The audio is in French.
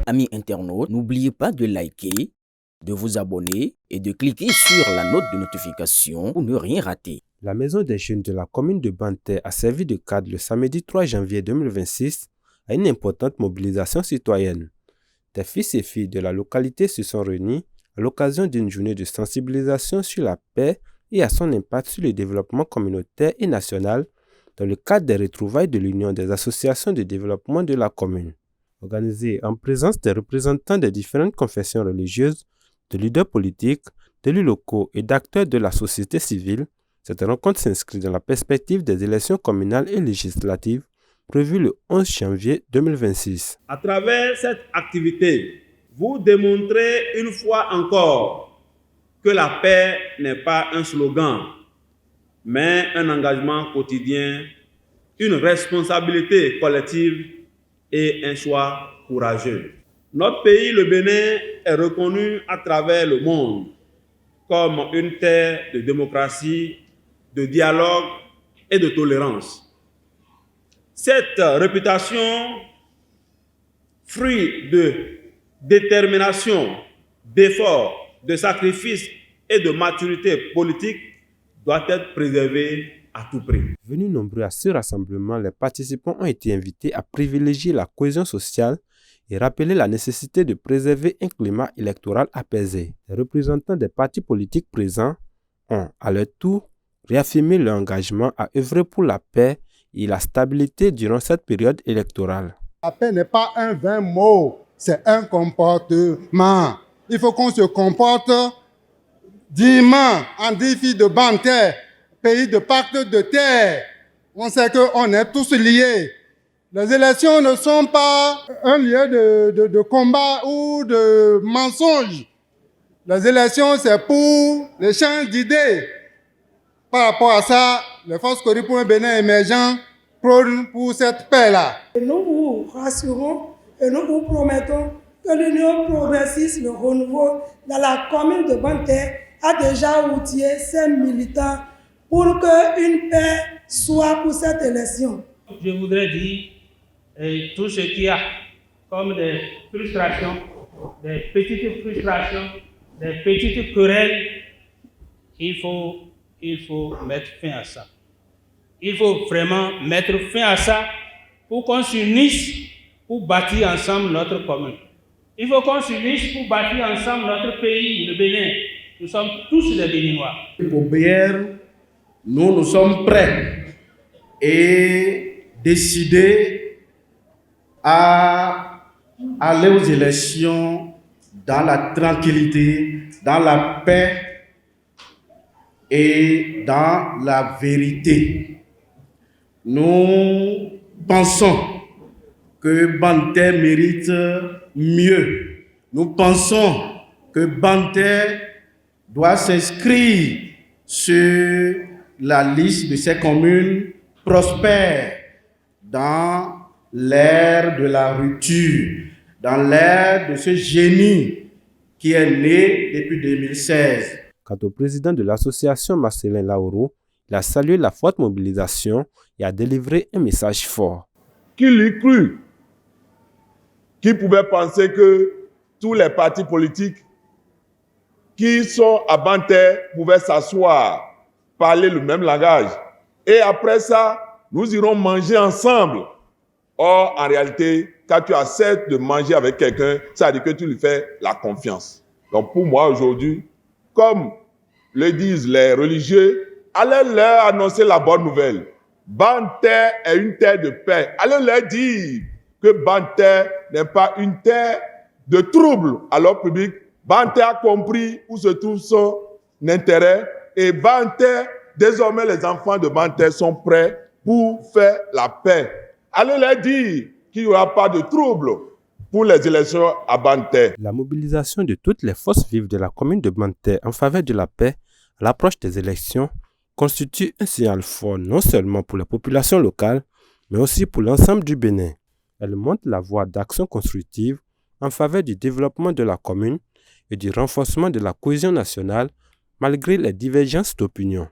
Amis internautes, n'oubliez pas de liker, de vous abonner et de cliquer sur la note de notification pour ne rien rater. La Maison des Jeunes de la commune de Banter a servi de cadre le samedi 3 janvier 2026 à une importante mobilisation citoyenne. Des fils et filles de la localité se sont réunis à l'occasion d'une journée de sensibilisation sur la paix et à son impact sur le développement communautaire et national dans le cadre des retrouvailles de l'Union des associations de développement de la commune. Organisée en présence des représentants des différentes confessions religieuses, de leaders politiques, d'élus locaux et d'acteurs de la société civile, cette rencontre s'inscrit dans la perspective des élections communales et législatives prévues le 11 janvier 2026. À travers cette activité, vous démontrez une fois encore que la paix n'est pas un slogan, mais un engagement quotidien, une responsabilité collective et un choix courageux. Notre pays, le Bénin, est reconnu à travers le monde comme une terre de démocratie, de dialogue et de tolérance. Cette réputation, fruit de détermination, d'efforts, de sacrifices et de maturité politique, doit être préservée à tout prix. Venus nombreux à ce rassemblement, les participants ont été invités à privilégier la cohésion sociale et rappeler la nécessité de préserver un climat électoral apaisé. Les représentants des partis politiques présents ont, à leur tour, réaffirmé leur engagement à œuvrer pour la paix et la stabilité durant cette période électorale. La paix n'est pas un vain mot, c'est un comportement. Il faut qu'on se comporte dignement en dit filles de Banter, pays de pacte de terre. On sait qu'on est tous liés. Les élections ne sont pas un lieu de combat ou de mensonge. Les élections, c'est pour l'échange d'idées. Par rapport à ça, les forces corruptes pour un Bénin émergent prônent pour cette paix-là. Nous vous rassurons et nous vous promettons que l'Union progressiste, le renouveau dans la commune de Banter a déjà outillé ses militants pour qu'une paix soit pour cette élection. Je voudrais dire tout ce qu'il y a comme des frustrations, des petites frustrations, des petites querelles, il faut mettre fin à ça. Il faut vraiment mettre fin à ça pour qu'on s'unisse pour bâtir ensemble notre commune. Il faut qu'on s'unisse pour bâtir ensemble notre pays, le Bénin. Nous sommes tous des Béninois. Pour BR, nous sommes prêts et décidés à aller aux élections dans la tranquillité, dans la paix et dans la vérité. Nous pensons que Banter mérite mieux. Nous pensons que Banter doit s'inscrire sur la liste de ces communes prospères dans l'ère de la rupture, dans l'ère de ce génie qui est né depuis 2016. Quant au président de l'association Marcelin Lauro, il a salué la forte mobilisation et a délivré un message fort. Qui l'eût cru? Qui pouvait penser que tous les partis politiques qui sont à Banter pouvaient s'asseoir, parler le même langage. Et après ça, nous irons manger ensemble. Or, en réalité, quand tu acceptes de manger avec quelqu'un, ça veut dire que tu lui fais la confiance. Donc pour moi aujourd'hui, comme le disent les religieux, allez leur annoncer la bonne nouvelle. Banter est une terre de paix. Allez leur dire que Banter n'est pas une terre de trouble à l'ordre public. Banter a compris où se trouve son intérêt et Banter, désormais les enfants de Banter sont prêts pour faire la paix. Allez leur dire qu'il n'y aura pas de trouble pour les élections à Banter. La mobilisation de toutes les forces vives de la commune de Banter en faveur de la paix à l'approche des élections constitue un signal fort non seulement pour les populations locales, mais aussi pour l'ensemble du Bénin. Elle montre la voie d'action constructive en faveur du développement de la commune et du renforcement de la cohésion nationale malgré les divergences d'opinion.